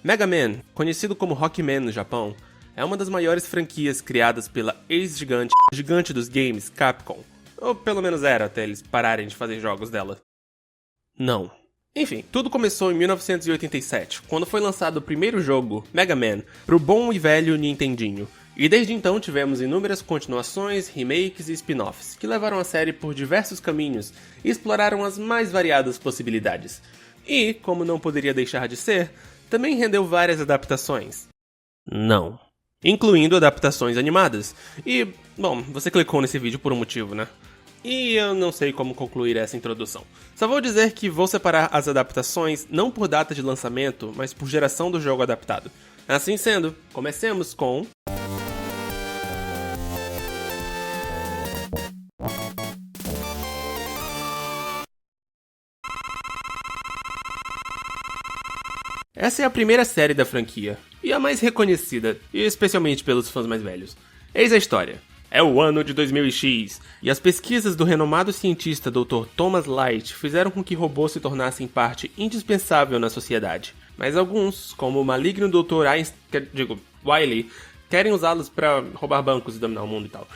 Mega Man, conhecido como Rockman no Japão, é uma das maiores franquias criadas pela ex-gigante dos games, Capcom. Ou pelo menos era, até eles pararem de fazer jogos dela. Não. Enfim, tudo começou em 1987, quando foi lançado o primeiro jogo, Mega Man, pro bom e velho Nintendinho. E desde então tivemos inúmeras continuações, remakes e spin-offs, que levaram a série por diversos caminhos e exploraram as mais variadas possibilidades. E, como não poderia deixar de ser, também rendeu várias adaptações. Não. Incluindo adaptações animadas. E, bom, você clicou nesse vídeo por um motivo, né? E eu não sei como concluir essa introdução. Só vou dizer que vou separar as adaptações não por data de lançamento, mas por geração do jogo adaptado. Assim sendo, comecemos com... Essa é a primeira série da franquia, e a mais reconhecida, e especialmente pelos fãs mais velhos. Eis a história. É o ano de 2000X, e as pesquisas do renomado cientista Dr. Thomas Light fizeram com que robôs se tornassem parte indispensável na sociedade. Mas alguns, como o maligno Dr. Wily, querem usá-los para roubar bancos e dominar o mundo e tal.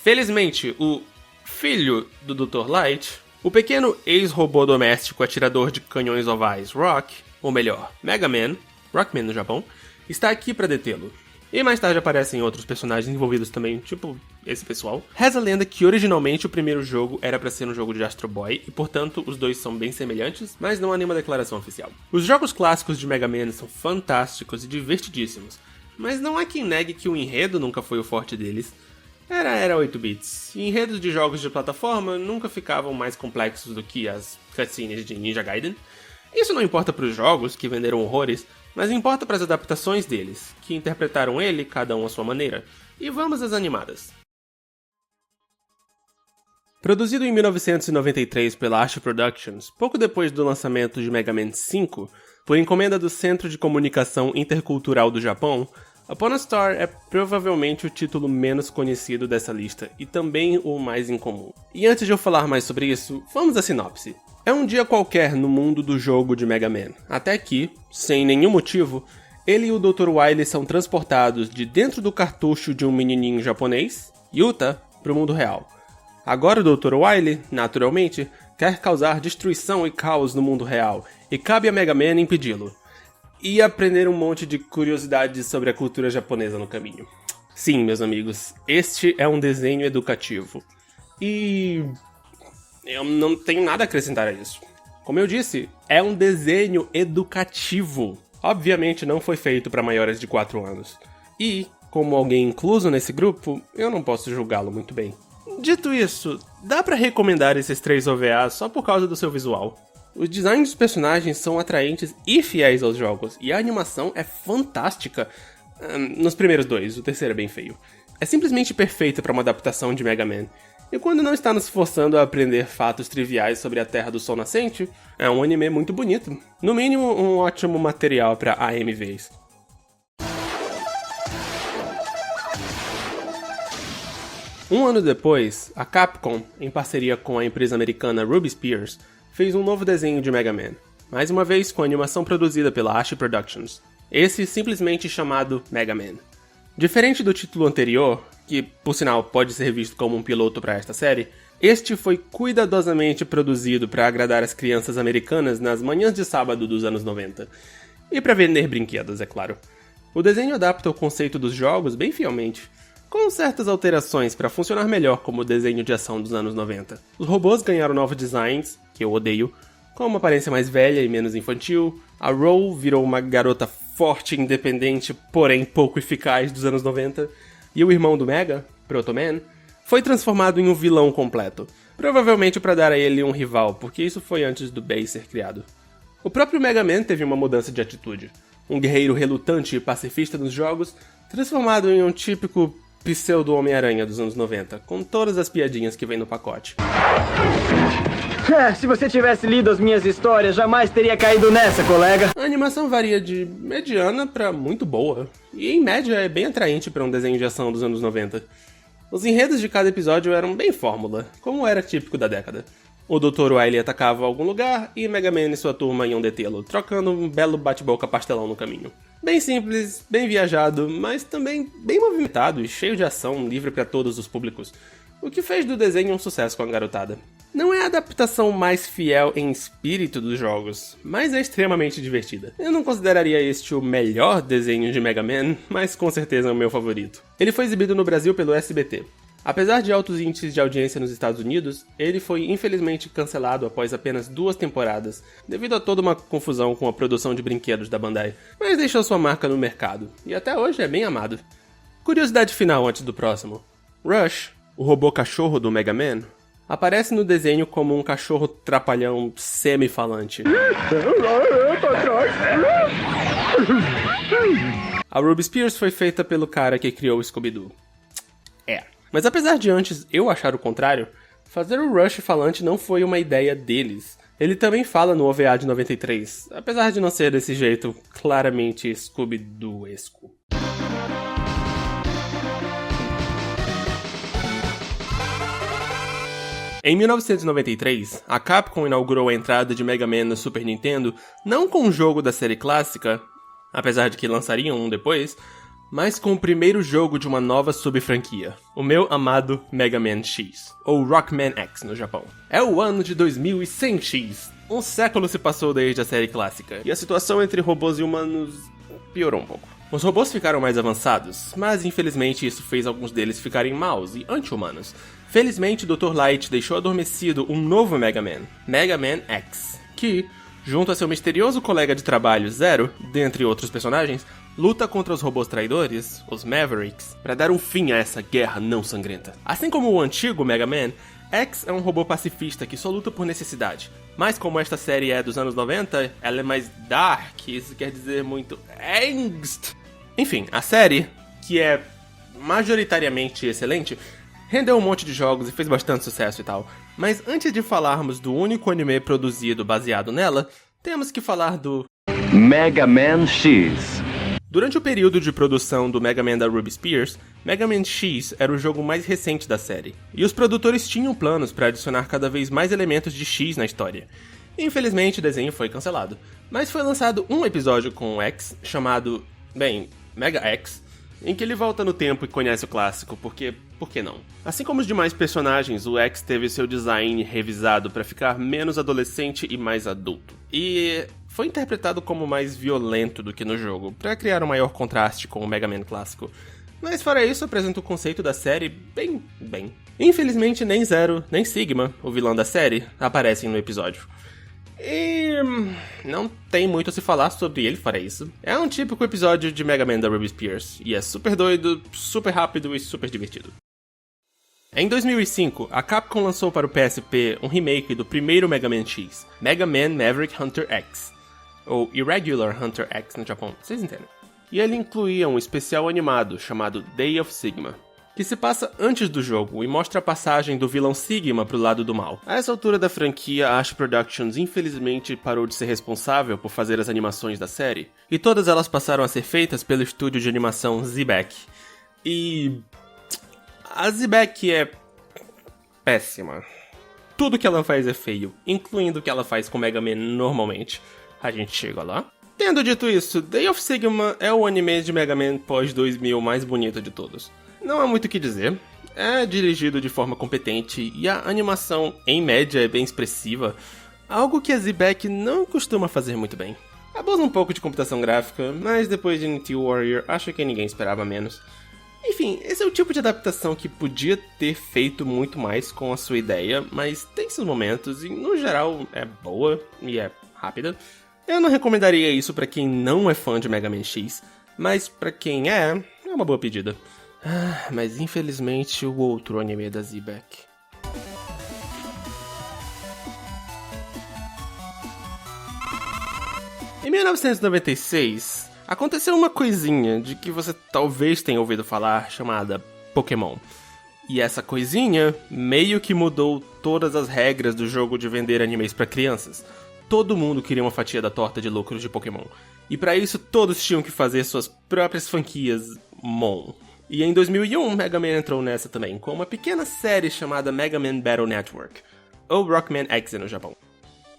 Felizmente, o filho do Dr. Light, o pequeno ex-robô doméstico atirador de canhões ovais Rock, ou melhor, Mega Man, Rockman no Japão, está aqui para detê-lo. E mais tarde aparecem outros personagens envolvidos também, tipo esse pessoal. Reza a lenda que originalmente o primeiro jogo era para ser um jogo de Astro Boy, e portanto os dois são bem semelhantes, mas não há nenhuma declaração oficial. Os jogos clássicos de Mega Man são fantásticos e divertidíssimos, mas não há quem negue que o enredo nunca foi o forte deles. Era 8 bits, e enredos de jogos de plataforma nunca ficavam mais complexos do que as cutscenes de Ninja Gaiden. Isso não importa para os jogos, que venderam horrores, mas importa para as adaptações deles, que interpretaram ele, cada um à sua maneira. E vamos às animadas. Produzido em 1993 pela Ash Productions, pouco depois do lançamento de Mega Man 5, por encomenda do Centro de Comunicação Intercultural do Japão, Upon a Star é provavelmente o título menos conhecido dessa lista e também o mais incomum. E antes de eu falar mais sobre isso, vamos à sinopse. É um dia qualquer no mundo do jogo de Mega Man, até que, sem nenhum motivo, ele e o Dr. Wily são transportados de dentro do cartucho de um menininho japonês, Yuta, para o mundo real. Agora o Dr. Wily, naturalmente, quer causar destruição e caos no mundo real, e cabe a Mega Man impedi-lo. E aprender um monte de curiosidades sobre a cultura japonesa no caminho. Sim, meus amigos, este é um desenho educativo. E... eu não tenho nada a acrescentar a isso. Como eu disse, é um desenho educativo. Obviamente não foi feito para maiores de 4 anos. E, como alguém incluso nesse grupo, eu não posso julgá-lo muito bem. Dito isso, dá pra recomendar esses 3 OVAs só por causa do seu visual. Os designs dos personagens são atraentes e fiéis aos jogos, e a animação é fantástica. Nos primeiros 2, o terceiro é bem feio. É simplesmente perfeita para uma adaptação de Mega Man. E quando não está nos forçando a aprender fatos triviais sobre a Terra do Sol Nascente, é um anime muito bonito. No mínimo, um ótimo material para AMVs. Um ano depois, a Capcom, em parceria com a empresa americana Ruby Spears, fez um novo desenho de Mega Man, mais uma vez com animação produzida pela Ash Productions, esse simplesmente chamado Mega Man. Diferente do título anterior, que por sinal pode ser visto como um piloto para esta série, este foi cuidadosamente produzido para agradar as crianças americanas nas manhãs de sábado dos anos 90. E para vender brinquedos, é claro. O desenho adapta o conceito dos jogos bem fielmente, com certas alterações para funcionar melhor como desenho de ação dos anos 90. Os robôs ganharam novos designs, que eu odeio, com uma aparência mais velha e menos infantil. A Roll virou uma garota forte e independente, porém pouco eficaz dos anos 90. E o irmão do Mega, Proto Man, foi transformado em um vilão completo. Provavelmente para dar a ele um rival, porque isso foi antes do Base ser criado. O próprio Mega Man teve uma mudança de atitude. Um guerreiro relutante e pacifista nos jogos, transformado em um típico pseudo-Homem-Aranha dos anos 90, com todas as piadinhas que vem no pacote. Se você tivesse lido as minhas histórias, jamais teria caído nessa, colega. A animação varia de mediana pra muito boa, e em média é bem atraente para um desenho de ação dos anos 90. Os enredos de cada episódio eram bem fórmula, como era típico da década. O Dr. Wily atacava algum lugar e Mega Man e sua turma iam detê-lo, trocando um belo bate-boca pastelão no caminho. Bem simples, bem viajado, mas também bem movimentado e cheio de ação, livre para todos os públicos. O que fez do desenho um sucesso com a garotada. Não é a adaptação mais fiel em espírito dos jogos, mas é extremamente divertida. Eu não consideraria este o melhor desenho de Mega Man, mas com certeza é o meu favorito. Ele foi exibido no Brasil pelo SBT. Apesar de altos índices de audiência nos Estados Unidos, ele foi infelizmente cancelado após apenas 2 temporadas, devido a toda uma confusão com a produção de brinquedos da Bandai, mas deixou sua marca no mercado, e até hoje é bem amado. Curiosidade final antes do próximo. Rush, o robô cachorro do Mega Man, aparece no desenho como um cachorro trapalhão semi-falante. A Ruby Spears foi feita pelo cara que criou o Scooby-Doo. Mas apesar de antes eu achar o contrário, fazer o Rush falante não foi uma ideia deles. Ele também fala no OVA de 93, apesar de não ser desse jeito claramente Scooby-Doo-esco. Em 1993, a Capcom inaugurou a entrada de Mega Man no Super Nintendo não com um jogo da série clássica, apesar de que lançariam um depois, mas com o primeiro jogo de uma nova sub-franquia, o meu amado Mega Man X, ou Rockman X no Japão. É o ano de 2100X, um século se passou desde a série clássica, e a situação entre robôs e humanos piorou um pouco. Os robôs ficaram mais avançados, mas infelizmente isso fez alguns deles ficarem maus e anti-humanos. Felizmente, Dr. Light deixou adormecido um novo Mega Man X, que, junto a seu misterioso colega de trabalho Zero, dentre outros personagens, luta contra os robôs traidores, os Mavericks, para dar um fim a essa guerra não sangrenta. Assim como o antigo Mega Man, X é um robô pacifista que só luta por necessidade. Mas como esta série é dos anos 90, ela é mais dark, isso quer dizer muito angst. Enfim, a série, que é majoritariamente excelente, rendeu um monte de jogos e fez bastante sucesso e tal. Mas antes de falarmos do único anime produzido baseado nela, temos que falar do Mega Man X. Durante o período de produção do Mega Man da Ruby Spears, Mega Man X era o jogo mais recente da série, e os produtores tinham planos para adicionar cada vez mais elementos de X na história. Infelizmente, o desenho foi cancelado, mas foi lançado um episódio com o X, chamado, Mega X, em que ele volta no tempo e conhece o clássico, porque por que não? Assim como os demais personagens, o X teve seu design revisado para ficar menos adolescente e mais adulto. E foi interpretado como mais violento do que no jogo, para criar um maior contraste com o Mega Man clássico. Mas fora isso, apresenta o conceito da série bem. Infelizmente, nem Zero, nem Sigma, o vilão da série, aparecem no episódio. E não tem muito a se falar sobre ele fora isso. É um típico episódio de Mega Man da Ruby Spears, e é super doido, super rápido e super divertido. Em 2005, a Capcom lançou para o PSP um remake do primeiro Mega Man X, Mega Man Maverick Hunter X, ou Irregular Hunter X no Japão, vocês entendem. E ele incluía um especial animado chamado Day of Sigma, que se passa antes do jogo e mostra a passagem do vilão Sigma pro lado do mal. A essa altura da franquia, a Ash Productions infelizmente parou de ser responsável por fazer as animações da série, e todas elas passaram a ser feitas pelo estúdio de animação Xebec. E a Xebec é péssima. Tudo que ela faz é feio, incluindo o que ela faz com Mega Man normalmente. A gente chega lá. Tendo dito isso, Day of Sigma é o anime de Mega Man pós-2000 mais bonito de todos. Não há muito o que dizer, é dirigido de forma competente e a animação, em média, é bem expressiva, algo que a Xebec não costuma fazer muito bem. Abusa um pouco de computação gráfica, mas depois de NT Warrior, acho que ninguém esperava menos. Enfim, esse é o tipo de adaptação que podia ter feito muito mais com a sua ideia, mas tem seus momentos e, no geral, é boa e é rápida. Eu não recomendaria isso pra quem não é fã de Mega Man X, mas pra quem é uma boa pedida. Mas infelizmente o outro anime da Xebec. Em 1996, aconteceu uma coisinha de que você talvez tenha ouvido falar, chamada Pokémon. E essa coisinha meio que mudou todas as regras do jogo de vender animes pra crianças. Todo mundo queria uma fatia da torta de lucros de Pokémon. E pra isso todos tinham que fazer suas próprias franquias Mon. E em 2001, Mega Man entrou nessa também, com uma pequena série chamada Mega Man Battle Network. ou Rockman X no Japão.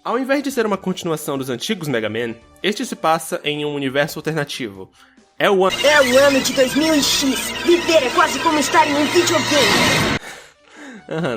Ao invés de ser uma continuação dos antigos Mega Man, este se passa em um universo alternativo. É o ano de 2000X. Viver é quase como estar em um videogame.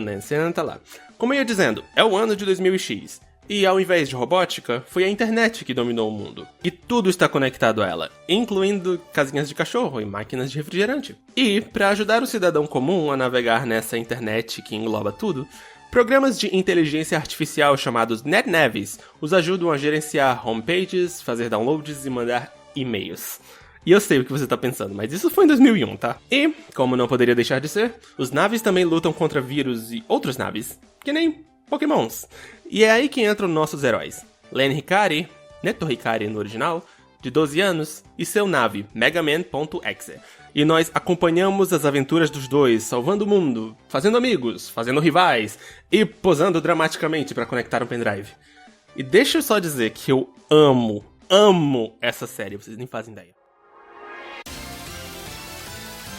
Nancy, Ana tá lá. Como eu ia dizendo, é o ano de 2000X. E ao invés de robótica, foi a internet que dominou o mundo. E tudo está conectado a ela, incluindo casinhas de cachorro e máquinas de refrigerante. E, para ajudar o cidadão comum a navegar nessa internet que engloba tudo, programas de inteligência artificial chamados NetNavis os ajudam a gerenciar homepages, fazer downloads e mandar e-mails. E eu sei o que você tá pensando, mas isso foi em 2001, tá? E, como não poderia deixar de ser, os naves também lutam contra vírus e outros naves, que nem Pokémons. E é aí que entram nossos heróis. Len Hikari, Neto Hikari no original, de 12 anos, e seu nave, Megaman.exe. E nós acompanhamos as aventuras dos dois, salvando o mundo, fazendo amigos, fazendo rivais, e posando dramaticamente para conectar um pendrive. E deixa eu só dizer que eu amo essa série, vocês nem fazem ideia.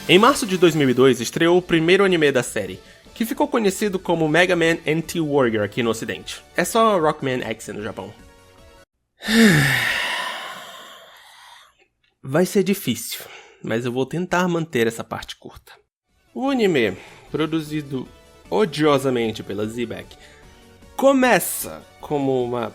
Em março de 2002, estreou o primeiro anime da série, que ficou conhecido como Mega Man Anti-Warrior aqui no ocidente. É só Rockman X no Japão. Vai ser difícil, mas eu vou tentar manter essa parte curta. O anime, produzido odiosamente pela Zeback, começa como uma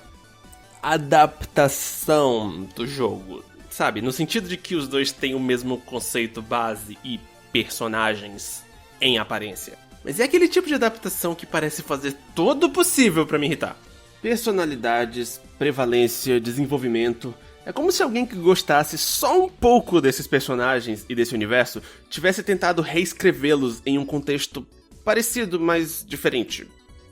adaptação do jogo, sabe? No sentido de que os dois têm o mesmo conceito base e personagens em aparência. Mas é aquele tipo de adaptação que parece fazer todo o possível pra me irritar. Personalidades, prevalência, desenvolvimento. É como se alguém que gostasse só um pouco desses personagens e desse universo tivesse tentado reescrevê-los em um contexto parecido, mas diferente.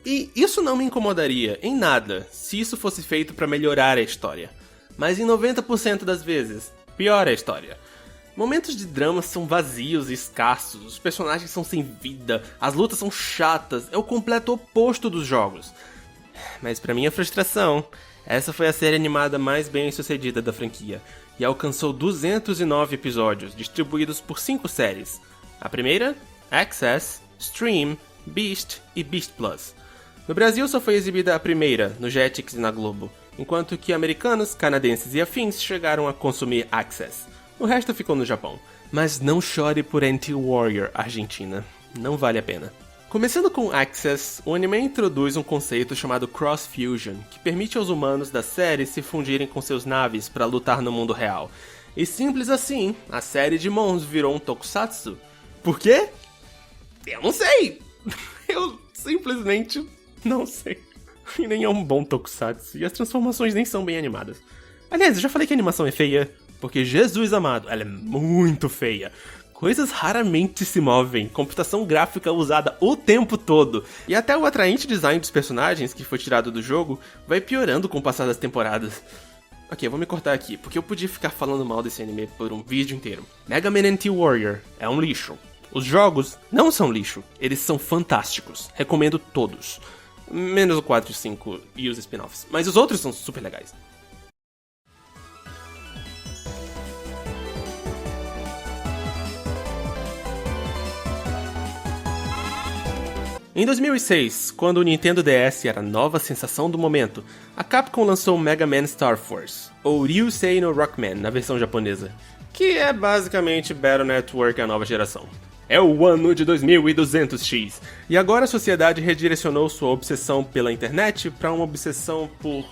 E isso não me incomodaria em nada se isso fosse feito pra melhorar a história. Mas em 90% das vezes, piora a história. Momentos de drama são vazios e escassos, os personagens são sem vida, as lutas são chatas, é o completo oposto dos jogos. Mas pra minha frustração, essa foi a série animada mais bem sucedida da franquia, e alcançou 209 episódios, distribuídos por 5 séries. A primeira, Access, Stream, Beast e Beast Plus. No Brasil só foi exibida a primeira, no Jetix e na Globo, enquanto que americanos, canadenses e afins chegaram a consumir Access. O resto ficou no Japão. Mas não chore por Anti-Warrior, Argentina. Não vale a pena. Começando com Access, o anime introduz um conceito chamado Cross Fusion, que permite aos humanos da série se fundirem com seus naves para lutar no mundo real. E simples assim, a série de Mons virou um tokusatsu. Por quê? Eu não sei! Eu simplesmente não sei. E nem é um bom tokusatsu, e as transformações nem são bem animadas. Aliás, eu já falei que a animação é feia, porque Jesus amado, ela é muito feia. Coisas raramente se movem, computação gráfica usada o tempo todo. E até o atraente design dos personagens, que foi tirado do jogo, vai piorando com o passar das temporadas. Ok, eu vou me cortar aqui, porque eu podia ficar falando mal desse anime por um vídeo inteiro. Mega Man Anti-Warrior é um lixo. Os jogos não são lixo, eles são fantásticos. Recomendo todos. Menos o 4 e 5 e os spin-offs. Mas os outros são super legais. Em 2006, quando o Nintendo DS era a nova sensação do momento, a Capcom lançou Mega Man Star Force, ou Ryusei no Rockman na versão japonesa, que é basicamente Battle Network à nova geração. É o ano de 2200X, e agora a sociedade redirecionou sua obsessão pela internet para uma obsessão por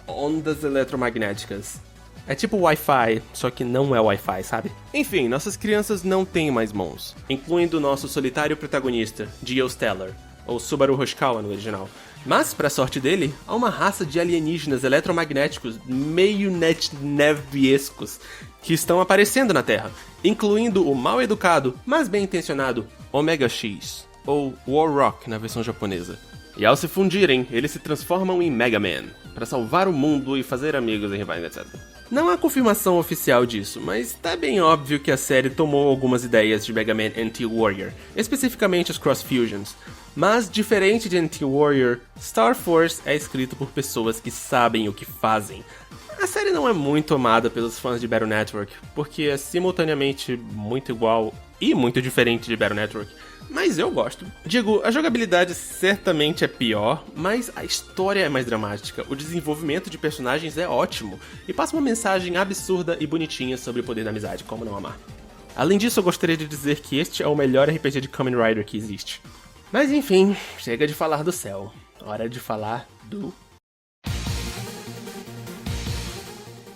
ondas eletromagnéticas. É tipo Wi-Fi, só que não é Wi-Fi, sabe? Enfim, nossas crianças não têm mais mãos, incluindo o nosso solitário protagonista, Geostellar, ou Subaru Hoshikawa no original. Mas, pra sorte dele, há uma raça de alienígenas eletromagnéticos meio netneviescos que estão aparecendo na Terra, incluindo o mal educado, mas bem intencionado Omega X, ou Warrock na versão japonesa. E ao se fundirem, eles se transformam em Mega Man, para salvar o mundo e fazer amigos e rivais, etc. Não há confirmação oficial disso, mas tá bem óbvio que a série tomou algumas ideias de Mega Man Anti-Warrior, especificamente os Cross Fusions. Mas, diferente de Anti-Warrior, Star Force é escrito por pessoas que sabem o que fazem. A série não é muito amada pelos fãs de Battle Network, porque é simultaneamente muito igual e muito diferente de Battle Network, mas eu gosto. Digo, a jogabilidade certamente é pior, mas a história é mais dramática, o desenvolvimento de personagens é ótimo, e passa uma mensagem absurda e bonitinha sobre o poder da amizade, como não amar. Além disso, eu gostaria de dizer que este é o melhor RPG de Kamen Rider que existe. Mas enfim, chega de falar do céu, hora de falar do...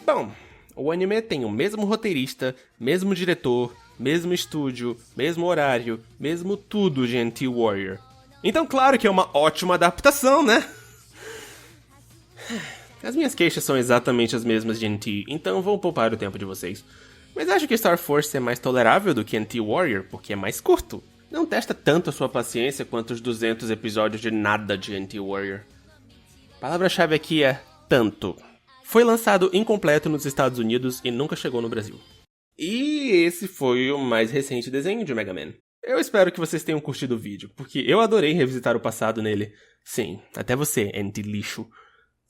Bom, o anime tem o mesmo roteirista, mesmo diretor, mesmo estúdio, mesmo horário, mesmo tudo de NT Warrior. Então claro que é uma ótima adaptação, né? As minhas queixas são exatamente as mesmas de NT, então vou poupar o tempo de vocês. Mas acho que Star Force é mais tolerável do que NT Warrior, porque é mais curto. Não testa tanto a sua paciência quanto os 200 episódios de nada de NT Warrior. A palavra-chave aqui é tanto. Foi lançado incompleto nos Estados Unidos e nunca chegou no Brasil. E esse foi o mais recente desenho de Mega Man. Eu espero que vocês tenham curtido o vídeo, porque eu adorei revisitar o passado nele. Sim, até você, NT lixo.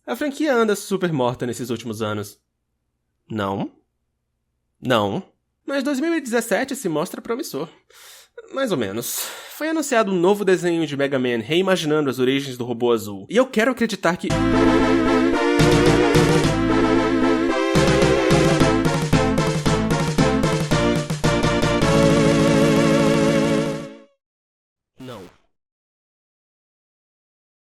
A franquia anda super morta nesses últimos anos. Não. Mas 2017 se mostra promissor. Mais ou menos. Foi anunciado um novo desenho de Mega Man reimaginando as origens do robô azul. E eu quero acreditar que...